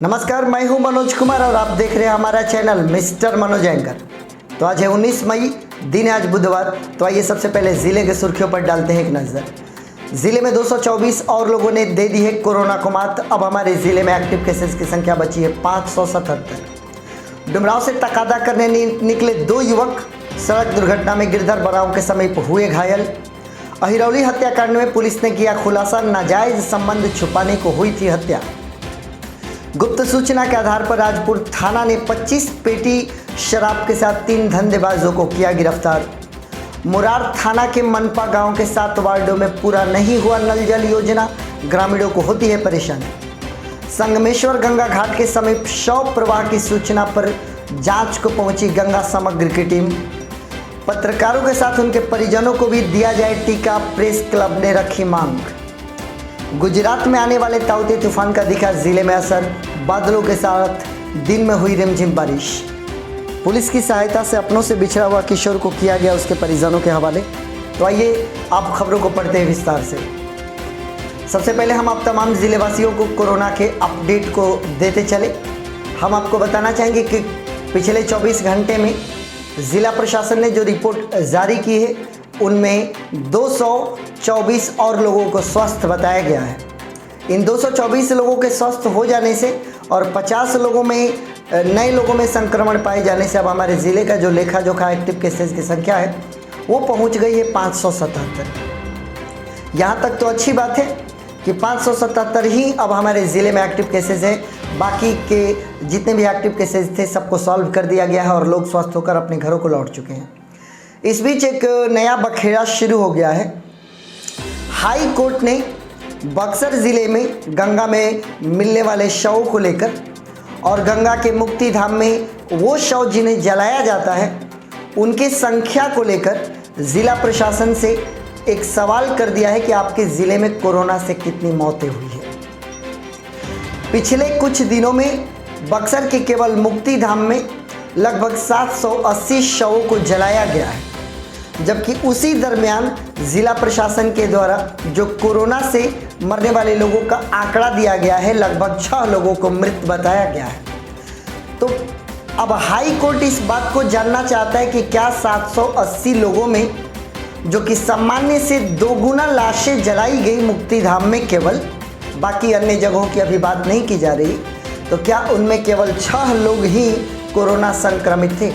नमस्कार, मैं हूं मनोज कुमार और आप देख रहे हैं हमारा चैनल मिस्टर मनोज एंकर। तो आज है 19 मई, दिन है आज बुधवार। तो आइए सबसे पहले ज़िले के सुर्खियों पर डालते हैं एक नज़र। ज़िले में 224 और लोगों ने दे दी है कोरोना को मात। अब हमारे ज़िले में एक्टिव केसेस की संख्या बची है 577। डुमरांव से तकादा करने निकले दो युवक सड़क दुर्घटना में गिरधर बराव के समीप हुए घायल। अहिरौली हत्याकांड में पुलिस ने किया खुलासा, नाजायज संबंध छुपाने को हुई थी हत्या। गुप्त सूचना के आधार पर राजपुर थाना ने 25 पेटी शराब के साथ 3 धंधेबाजों को किया गिरफ्तार। मुरार थाना के मनपा गांव के 7 वार्डों में पूरा नहीं हुआ नल जल योजना, ग्रामीणों को होती है परेशानी। संगमेश्वर गंगा घाट के समीप शव प्रवाह की सूचना पर जांच को पहुंची गंगा समग्र की टीम। पत्रकारों के साथ उनके परिजनों को भी दिया जाए टीका, प्रेस क्लब ने रखी मांग। गुजरात में आने वाले ताउते तूफान का दिखा जिले में असर, बादलों के साथ दिन में हुई रिमझिम बारिश। पुलिस की सहायता से अपनों से बिछड़ा हुआ किशोर को किया गया उसके परिजनों के हवाले। तो आइए आप खबरों को पढ़ते हैं विस्तार से। सबसे पहले हम आप तमाम ज़िलेवासियों को कोरोना के अपडेट को देते चले। हम आपको बताना चाहेंगे कि पिछले 24 घंटे में ज़िला प्रशासन ने जो रिपोर्ट जारी की है उनमें 224 और लोगों को स्वस्थ बताया गया है। इन 224 लोगों के स्वस्थ हो जाने से और 50 लोगों में नए लोगों में संक्रमण पाए जाने से अब हमारे ज़िले का जो लेखा जोखा एक्टिव केसेस की संख्या है वो पहुंच गई है 577। यहाँ तक तो अच्छी बात है कि 577 ही अब हमारे ज़िले में एक्टिव केसेस है। बाकी के जितने भी एक्टिव केसेस थे सबको सॉल्व कर दिया गया है और लोग स्वस्थ होकर अपने घरों को लौट चुके हैं। इस बीच एक नया बखेड़ा शुरू हो गया है। हाई कोर्ट ने बक्सर ज़िले में गंगा में मिलने वाले शवों को लेकर और गंगा के मुक्ति धाम में वो शव जिन्हें जलाया जाता है उनकी संख्या को लेकर ज़िला प्रशासन से एक सवाल कर दिया है कि आपके ज़िले में कोरोना से कितनी मौतें हुई है। पिछले कुछ दिनों में बक्सर के केवल मुक्ति धाम में लगभग 780 शवों को जलाया गया है, जबकि उसी दरमियान ज़िला प्रशासन के द्वारा जो कोरोना से मरने वाले लोगों का आंकड़ा दिया गया है लगभग 6 लोगों को मृत बताया गया है। तो अब हाई कोर्ट इस बात को जानना चाहता है कि क्या 780 लोगों में जो कि सामान्य से 2 गुना लाशें जलाई गई मुक्ति धाम में, केवल बाकी अन्य जगहों की अभी बात नहीं की जा रही, तो क्या उनमें केवल 6 लोग ही कोरोना संक्रमित थे,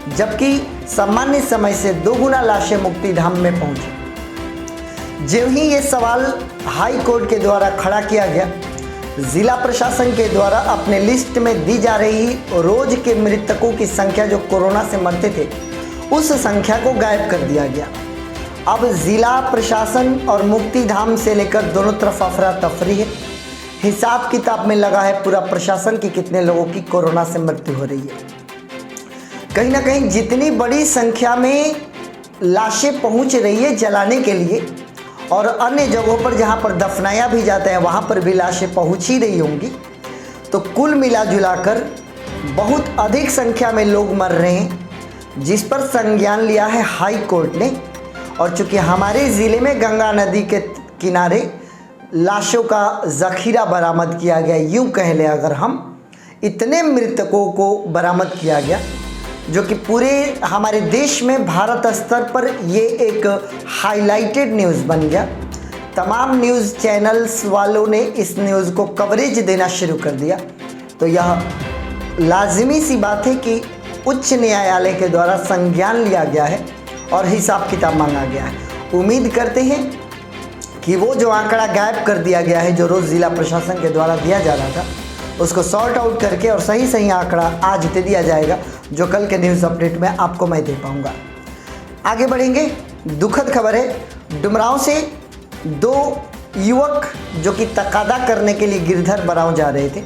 जबकि सामान्य समय से 2 गुना लाशें मुक्ति धाम में पहुंची। जो ही ये सवाल हाई कोर्ट के द्वारा खड़ा किया गया, जिला प्रशासन के द्वारा अपने लिस्ट में दी जा रही रोज के मृतकों की संख्या जो कोरोना से मरते थे उस संख्या को गायब कर दिया गया। अब जिला प्रशासन और मुक्ति धाम से लेकर दोनों तरफ अफरा तफरी है। हिसाब किताब में लगा है पूरा प्रशासन कि कितने लोगों की कोरोना से मृत्यु हो रही है। कहीं ना कहीं जितनी बड़ी संख्या में लाशें पहुंच रही है जलाने के लिए और अन्य जगहों पर जहां पर दफनाया भी जाता है वहां पर भी लाशें पहुंच ही रही होंगी, तो कुल मिला जुलाकर बहुत अधिक संख्या में लोग मर रहे हैं, जिस पर संज्ञान लिया है हाई कोर्ट ने। और चूँकि हमारे ज़िले में गंगा नदी के किनारे लाशों का ज़ख़ीरा बरामद किया गया, यूँ कह लें अगर हम इतने मृतकों को बरामद किया गया जो कि पूरे हमारे देश में भारत स्तर पर ये एक हाईलाइटेड न्यूज़ बन गया। तमाम न्यूज़ चैनल्स वालों ने इस न्यूज़ को कवरेज देना शुरू कर दिया। तो यह लाजिमी सी बात है कि उच्च न्यायालय के द्वारा संज्ञान लिया गया है और हिसाब किताब मांगा गया है। उम्मीद करते हैं कि वो जो आंकड़ा गायब कर दिया गया है जो रोज़ ज़िला प्रशासन के द्वारा दिया जा रहा था उसको सॉर्ट आउट करके और सही आंकड़ा आज दे दिया जाएगा, जो कल के न्यूज़ अपडेट में आपको मैं दे पाऊँगा। आगे बढ़ेंगे। दुखद खबर है, डुमरांव से 2 युवक जो कि तकादा करने के लिए गिरधर बराव जा रहे थे।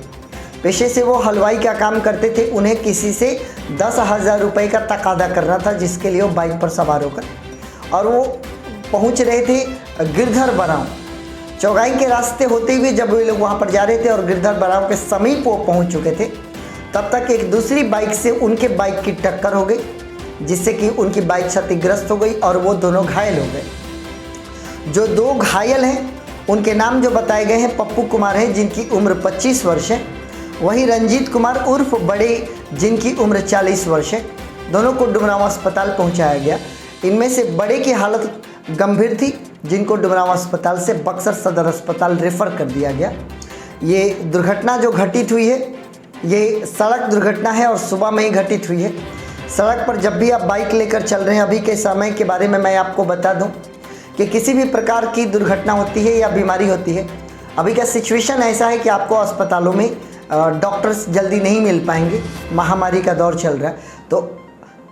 पेशे से वो हलवाई का काम करते थे। उन्हें किसी से 10,000 रुपये का तकादा करना था, जिसके लिए वो बाइक पर सवार होकर और वो पहुंच रहे थे गिरधर बराव। चौगाई के रास्ते होते हुए जब वे लोग वहाँ पर जा रहे थे और गिरधर बराव के समीप वो पहुँच चुके थे, तब तक एक दूसरी बाइक से उनके बाइक की टक्कर हो गई, जिससे कि उनकी बाइक क्षतिग्रस्त हो गई और वो दोनों घायल हो गए। जो 2 घायल हैं उनके नाम जो बताए गए हैं पप्पू कुमार हैं, जिनकी उम्र 25 वर्ष है, वहीं रंजीत कुमार उर्फ बड़े, जिनकी उम्र 40 वर्ष है, दोनों को डुमरांव अस्पताल पहुंचाया गया। इनमें से बड़े की हालत गंभीर थी, जिनको डुमरांव अस्पताल से बक्सर सदर अस्पताल रेफर कर दिया गया। ये दुर्घटना जो घटित हुई है, ये सड़क दुर्घटना है और सुबह में ही घटित हुई है। सड़क पर जब भी आप बाइक लेकर चल रहे हैं, अभी के समय के बारे में मैं आपको बता दूं कि किसी भी प्रकार की दुर्घटना होती है या बीमारी होती है, अभी का सिचुएशन ऐसा है कि आपको अस्पतालों में डॉक्टर्स जल्दी नहीं मिल पाएंगे। महामारी का दौर चल रहा है, तो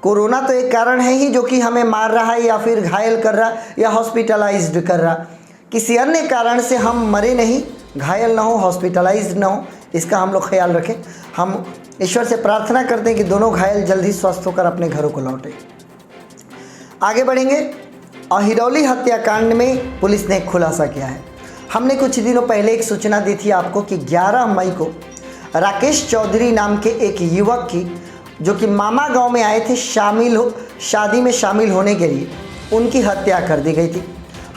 कोरोना तो एक कारण है ही जो कि हमें मार रहा है या फिर घायल कर रहा या हॉस्पिटलाइज्ड कर रहा। किसी अन्य कारण से हम मरे नहीं, घायल ना हो, हॉस्पिटलाइज्ड ना हो, इसका हम लोग ख्याल रखें। हम ईश्वर से प्रार्थना करते हैं कि दोनों घायल जल्दी स्वस्थ होकर अपने घरों को लौटें। आगे बढ़ेंगे। अहिरौली हत्याकांड में पुलिस ने खुलासा किया है। हमने कुछ दिनों पहले एक सूचना दी थी आपको कि 11 मई को राकेश चौधरी नाम के एक युवक की, जो कि मामा गांव में आए थे शादी में शामिल होने के लिए, उनकी हत्या कर दी गई थी।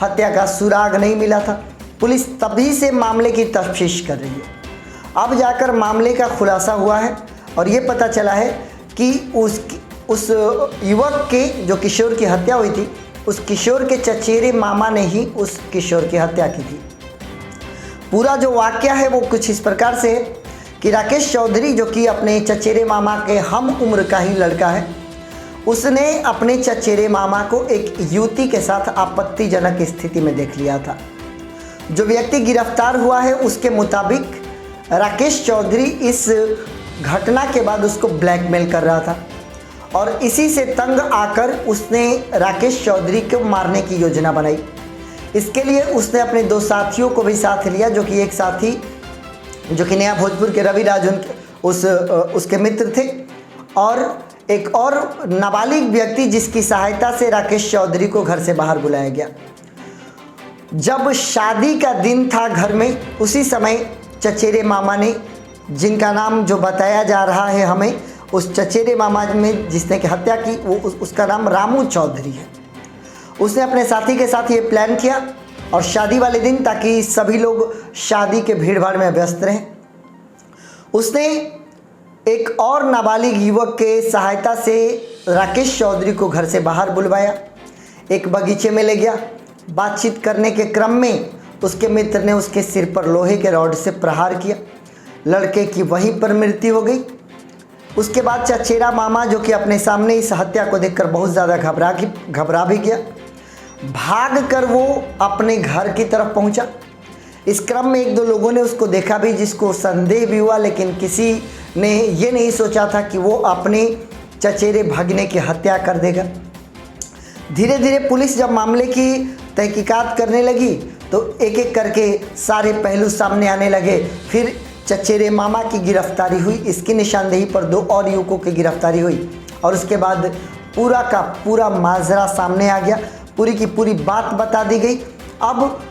हत्या का सुराग नहीं मिला था। पुलिस तभी से मामले की तफ्तीश कर रही है। अब जाकर मामले का खुलासा हुआ है और ये पता चला है कि उस युवक के, जो किशोर की हत्या हुई थी, उस किशोर के चचेरे मामा ने ही उस किशोर की हत्या की थी। पूरा जो वाकया है वो कुछ इस प्रकार से है कि राकेश चौधरी, जो कि अपने चचेरे मामा के हम उम्र का ही लड़का है, उसने अपने चचेरे मामा को एक युवती के साथ आपत्तिजनक स्थिति में देख लिया था। जो व्यक्ति गिरफ्तार हुआ है उसके मुताबिक राकेश चौधरी इस घटना के बाद उसको ब्लैकमेल कर रहा था और इसी से तंग आकर उसने राकेश चौधरी को मारने की योजना बनाई। इसके लिए उसने अपने 2 साथियों को भी साथ लिया, जो कि एक साथी जो कि नया भोजपुर के रविराज उसके मित्र थे, और एक और नाबालिग व्यक्ति जिसकी सहायता से राकेश चौधरी को घर से बाहर बुलाया गया। जब शादी का दिन था घर में, उसी समय चचेरे मामा ने, जिनका नाम जो बताया जा रहा है हमें, उस चचेरे मामा में जिसने की हत्या की, वो उसका नाम रामू चौधरी है। उसने अपने साथी के साथ ये प्लान किया और शादी वाले दिन, ताकि सभी लोग शादी के भीड़ भाड़ में व्यस्त रहें, उसने एक और नाबालिग युवक के सहायता से राकेश चौधरी को घर से बाहर बुलवाया, एक बगीचे में ले गया। बातचीत करने के क्रम में उसके मित्र ने उसके सिर पर लोहे के रॉड से प्रहार किया। लड़के की वहीं पर मृत्यु हो गई। उसके बाद चचेरा मामा, जो कि अपने सामने इस हत्या को देखकर बहुत ज़्यादा घबरा भी गया, भाग कर वो अपने घर की तरफ पहुंचा। इस क्रम में 1-2 लोगों ने उसको देखा भी, जिसको संदेह भी हुआ, लेकिन किसी ने ये नहीं सोचा था कि वो अपने चचेरे भगने की हत्या कर देगा। धीरे धीरे पुलिस जब मामले की तहकीकात करने लगी तो एक एक करके सारे पहलू सामने आने लगे। फिर चचेरे मामा की गिरफ्तारी हुई, इसकी निशानदेही पर 2 और युवकों की गिरफ्तारी हुई और उसके बाद पूरा का पूरा माजरा सामने आ गया। पूरी की पूरी बात बता दी गई। अब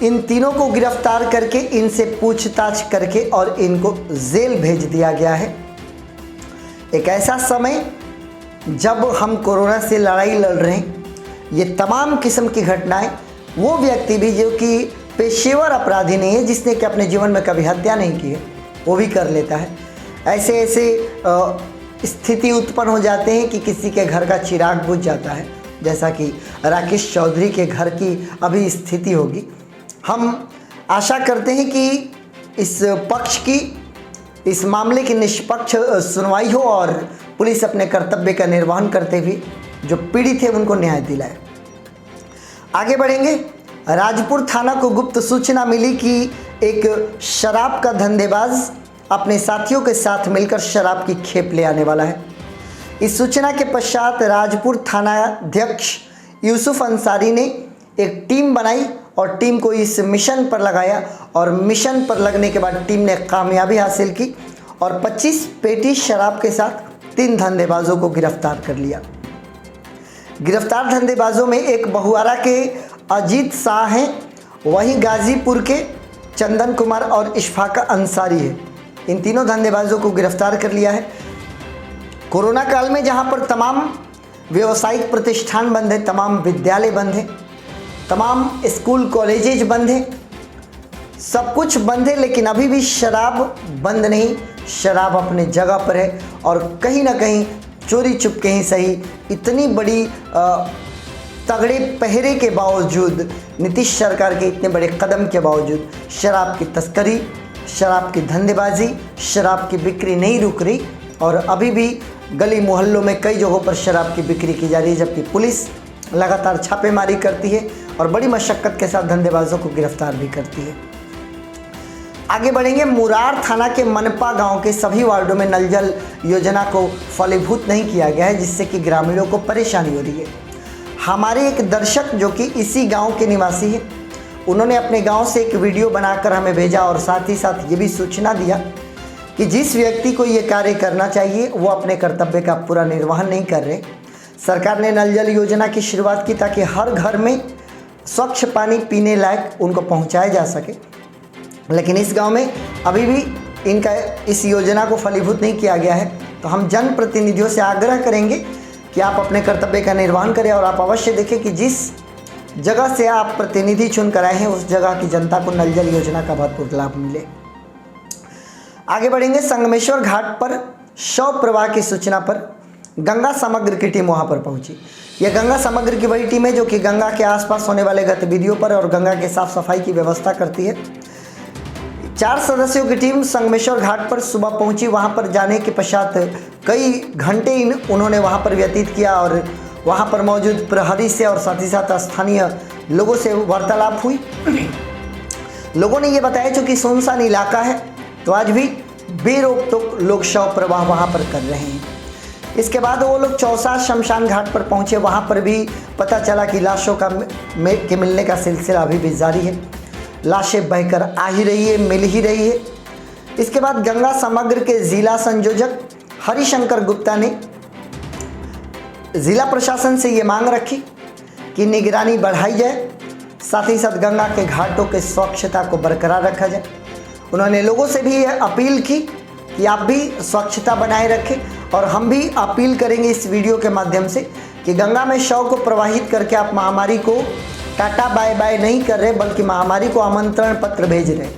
इन तीनों को गिरफ्तार करके इनसे पूछताछ करके और इनको जेल भेज दिया गया है। एक ऐसा समय जब हम कोरोना से लड़ाई लड़ रहे हैं, ये तमाम किस्म की घटनाएं, वो व्यक्ति भी जो कि पेशेवर अपराधी नहीं है, जिसने कि अपने जीवन में कभी हत्या नहीं की है, वो भी कर लेता है। ऐसे स्थिति उत्पन्न हो जाते हैं कि किसी के घर का चिराग बुझ जाता है, जैसा कि राकेश चौधरी के घर की अभी स्थिति होगी। हम आशा करते हैं कि इस मामले की निष्पक्ष सुनवाई हो और पुलिस अपने कर्तव्य का निर्वहन करते हुए जो पीड़ित है उनको न्याय दिलाए। आगे बढ़ेंगे। राजपुर थाना को गुप्त सूचना मिली कि एक शराब का धंधेबाज अपने साथियों के साथ मिलकर शराब की खेप ले आने वाला है। इस सूचना के पश्चात राजपुर थानाध्यक्ष यूसुफ अंसारी ने एक टीम बनाई और टीम को इस मिशन पर लगाया और मिशन पर लगने के बाद टीम ने कामयाबी हासिल की और 25 पेटी शराब के साथ 3 धंधेबाजों को गिरफ्तार कर लिया। गिरफ्तार धंधेबाजों में एक बहुआरा के अजीत शाह हैं, वहीं गाजीपुर के चंदन कुमार और इशफाक अंसारी है। इन तीनों धंधेबाजों को गिरफ्तार कर लिया है। कोरोना काल में जहां पर तमाम व्यावसायिक प्रतिष्ठान बंद है, तमाम विद्यालय बंद हैं, तमाम स्कूल कॉलेजेज बंद हैं, सब कुछ बंद है, लेकिन अभी भी शराब बंद नहीं। शराब अपने जगह पर है और कहीं ना कहीं चोरी चुपके ही सही इतनी बड़ी तगड़े पहरे के बावजूद, नीतीश सरकार के इतने बड़े कदम के बावजूद शराब की तस्करी, शराब की धंधेबाजी, शराब की बिक्री नहीं रुक रही और अभी भी गली मोहल्लों में कई जगहों पर शराब की बिक्री की जा रही है, जबकि पुलिस लगातार छापेमारी करती है और बड़ी मशक्क़त के साथ धंधेबाजों को गिरफ्तार भी करती है। आगे बढ़ेंगे। मुरार थाना के मनपा गांव के सभी वार्डों में नल जल योजना को फलीभूत नहीं किया गया है, जिससे कि ग्रामीणों को परेशानी हो रही है। हमारे एक दर्शक जो कि इसी गांव के निवासी हैं, उन्होंने अपने गांव से एक वीडियो बनाकर हमें भेजा और साथ ही साथ ये भी सूचना दिया कि जिस व्यक्ति को ये कार्य करना चाहिए वो अपने कर्तव्य का पूरा निर्वहन नहीं कर रहे। सरकार ने नल जल योजना की शुरुआत की ताकि हर घर में स्वच्छ पानी पीने लायक उनको पहुंचाया जा सके, लेकिन इस गांव में अभी भी इनका इस योजना को फलीभूत नहीं किया गया है। तो हम जनप्रतिनिधियों से आग्रह करेंगे कि आप अपने कर्तव्य का निर्वहन करें और आप अवश्य देखें कि जिस जगह से आप प्रतिनिधि चुन कर आए हैं उस जगह की जनता को नल जल योजना का भरपूर लाभ मिले। आगे बढ़ेंगे। संगमेश्वर घाट पर शव प्रवाह की सूचना पर गंगा समग्र की टीम वहां पर पहुंची। यह गंगा समग्र की वही टीम है जो कि गंगा के आसपास होने वाले गतिविधियों पर और गंगा के साफ सफाई की व्यवस्था करती है। 4 सदस्यों की टीम संगमेश्वर घाट पर सुबह पहुंची। वहां पर जाने के पश्चात कई घंटे उन्होंने वहां पर व्यतीत किया और वहां पर मौजूद प्रहरी से और साथ ही साथ स्थानीय लोगों से वार्तालाप हुई। लोगों ने ये बताया चूँकि सुनसान इलाका है तो आज भी बेरोक टोक लोग शव प्रवाह वहां पर कर रहे हैं। इसके बाद वो लोग चौसा शमशान घाट पर पहुंचे। वहां पर भी पता चला कि लाशों के मिलने का सिलसिला अभी भी जारी है। लाशें बहकर आ ही रही है, मिल ही रही है। इसके बाद गंगा समग्र के जिला संयोजक हरिशंकर गुप्ता ने जिला प्रशासन से ये मांग रखी कि निगरानी बढ़ाई जाए, साथ ही साथ गंगा के घाटों के स्वच्छता को बरकरार रखा जाए। उन्होंने लोगों से भी यह अपील की कि आप भी स्वच्छता बनाए रखें और हम भी अपील करेंगे इस वीडियो के माध्यम से कि गंगा में शव को प्रवाहित करके आप महामारी को टाटा बाय बाय नहीं कर रहे बल्कि महामारी को आमंत्रण पत्र भेज रहे।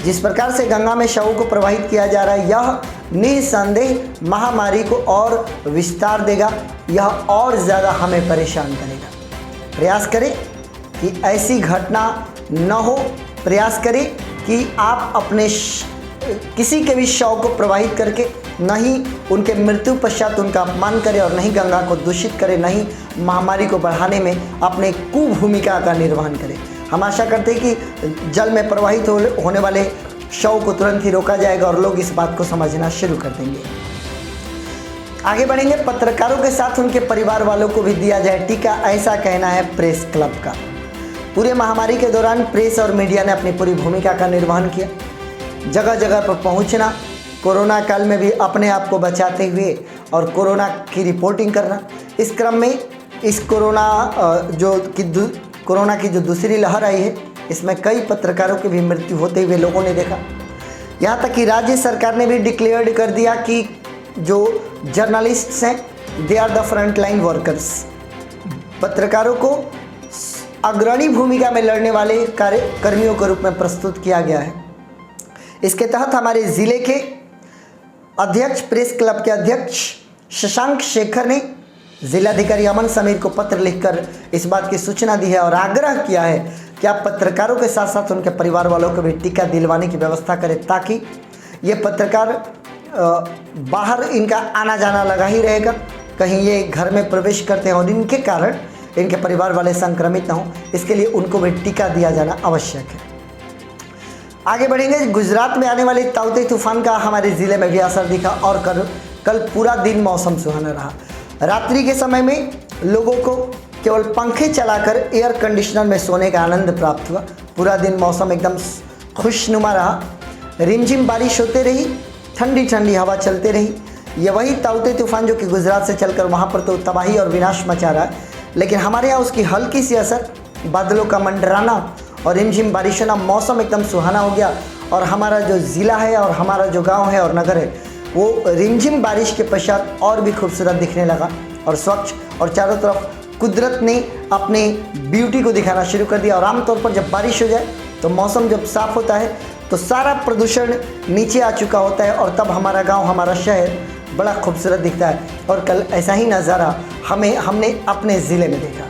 जिस प्रकार से गंगा में शवों को प्रवाहित किया जा रहा है यह निसंदेह महामारी को और विस्तार देगा, यह और ज़्यादा हमें परेशान करेगा। प्रयास करें कि ऐसी घटना न हो। प्रयास करें कि आप अपने किसी के भी शव को प्रवाहित करके न ही उनके मृत्यु पश्चात उनका अपमान करें और नहीं गंगा को दूषित करें, नहीं महामारी को बढ़ाने में अपने कुभूमिका का निर्वहन करें। हम आशा करते हैं कि जल में प्रवाहित होने वाले शव को तुरंत ही रोका जाएगा और लोग इस बात को समझना शुरू कर देंगे। आगे बढ़ेंगे। पत्रकारों के साथ उनके परिवार वालों को भी दिया जाए टीका, ऐसा कहना है प्रेस क्लब का। पूरे महामारी के दौरान प्रेस और मीडिया ने अपनी पूरी भूमिका का निर्वहन किया। जगह जगह पर पहुंचना, कोरोना काल में भी अपने आप को बचाते हुए और कोरोना की रिपोर्टिंग करना। इस क्रम में इस कोरोना की जो दूसरी लहर आई है इसमें कई पत्रकारों की भी मृत्यु होते हुए लोगों ने देखा। यहाँ तक कि राज्य सरकार ने भी डिक्लेयर्ड कर दिया कि जो जर्नलिस्ट्स हैं they are the front line workers. पत्रकारों को अग्रणी भूमिका में लड़ने वाले कर्मियों के रूप में प्रस्तुत किया गया है। इसके तहत हमारे ज़िले के अध्यक्ष, प्रेस क्लब के अध्यक्ष शशांक शेखर ने जिलाधिकारी अमन समीर को पत्र लिखकर इस बात की सूचना दी है और आग्रह किया है कि आप पत्रकारों के साथ साथ उनके परिवार वालों को भी टीका दिलवाने की व्यवस्था करें ताकि ये पत्रकार बाहर इनका आना जाना लगा ही रहेगा, कहीं ये घर में प्रवेश करते हैं और इनके कारण इनके परिवार वाले संक्रमित ना हो, इसके लिए उनको भी टीका दिया जाना आवश्यक है। आगे बढ़ेंगे। गुजरात में आने वाले ताउते तूफान का हमारे ज़िले में भी असर दिखा और कल पूरा दिन मौसम सुहाना रहा। रात्रि के समय में लोगों को केवल पंखे चलाकर एयर कंडीशनर में सोने का आनंद प्राप्त हुआ। पूरा दिन मौसम एकदम खुशनुमा रहा। रिमझिम बारिश होते रही, ठंडी ठंडी हवा चलते रही। ये वही ताउते तूफान जो कि गुजरात से चलकर वहाँ पर तो तबाही और विनाश मचा रहा है, लेकिन हमारे यहाँ उसकी हल्की सी असर, बादलों का मंडराना और रिमझिम बारिश होना, मौसम एकदम सुहाना हो गया। और हमारा जो ज़िला है और हमारा जो गांव है और नगर है वो रिमझिम बारिश के पश्चात और भी खूबसूरत दिखने लगा और स्वच्छ, और चारों तरफ कुदरत ने अपने ब्यूटी को दिखाना शुरू कर दिया। और आमतौर पर जब बारिश हो जाए तो मौसम जब साफ़ होता है तो सारा प्रदूषण नीचे आ चुका होता है और तब हमारा गांव, हमारा शहर बड़ा खूबसूरत दिखता है। और कल ऐसा ही नज़ारा हमने अपने ज़िले में देखा।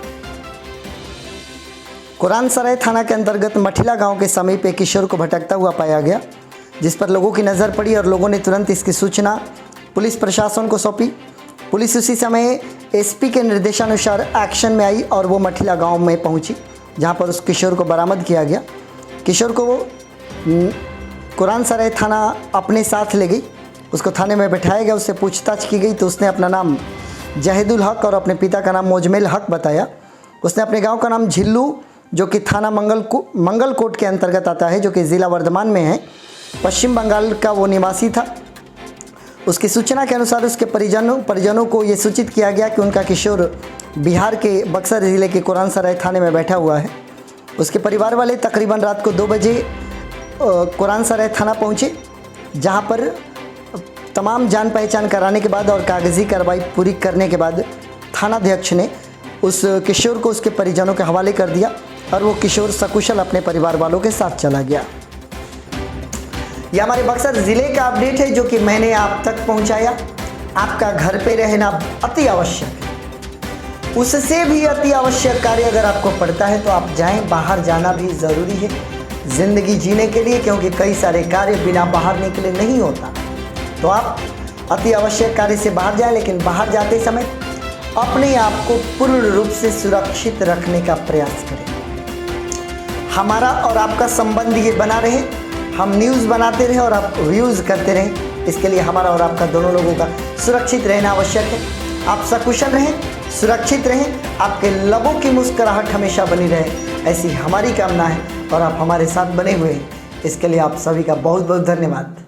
कुरान सराय थाना के अंतर्गत मठिला गांव के समीप एक किशोर को भटकता हुआ पाया गया, जिस पर लोगों की नज़र पड़ी और लोगों ने तुरंत इसकी सूचना पुलिस प्रशासन को सौंपी। पुलिस उसी समय एसपी के निर्देशानुसार एक्शन में आई और वो मठिला गांव में पहुंची, जहां पर उस किशोर को बरामद किया गया। किशोर को कुरान सराय थाना अपने साथ ले गई, उसको थाने में बैठाया गया, उससे पूछताछ की गई तो उसने अपना नाम जहीदुल हक और अपने पिता का नाम मोजमेल हक बताया। उसने अपने गांव का नाम झिल्लू, जो कि थाना मंगलकोट के अंतर्गत आता है, जो कि ज़िला वर्धमान में है, पश्चिम बंगाल का वो निवासी था। उसकी सूचना के अनुसार उसके परिजनों को ये सूचित किया गया कि उनका किशोर बिहार के बक्सर ज़िले के कुरान सराय थाने में बैठा हुआ है। उसके परिवार वाले तकरीबन रात को 2 बजे कुरान सराय थाना पहुँचे, जहाँ पर तमाम जान पहचान कराने के बाद और कागज़ी कार्रवाई पूरी करने के बाद थानाध्यक्ष ने उस किशोर को उसके परिजनों के हवाले कर दिया और वो किशोर सकुशल अपने परिवार वालों के साथ चला गया। यह हमारे बक्सर ज़िले का अपडेट है, जो कि मैंने आप तक पहुंचाया। आपका घर पे रहना अति आवश्यक है, उससे भी अति आवश्यक कार्य अगर आपको पड़ता है तो आप जाएं। बाहर जाना भी ज़रूरी है ज़िंदगी जीने के लिए, क्योंकि कई सारे कार्य बिना बाहर निकले नहीं होता। तो आप अति आवश्यक कार्य से बाहर जाएं, लेकिन बाहर जाते समय अपने आप को पूर्ण रूप से सुरक्षित रखने का प्रयास करें। हमारा और आपका संबंध ये बना रहे, हम न्यूज़ बनाते रहें और आप व्यूज़ करते रहें। इसके लिए हमारा और आपका दोनों लोगों का सुरक्षित रहना आवश्यक है। आप सकुशल रहें, सुरक्षित रहें, आपके लबों की मुस्कुराहट हमेशा बनी रहे, ऐसी हमारी कामना है और आप हमारे साथ बने हुए हैं। इसके लिए आप सभी का बहुत बहुत धन्यवाद।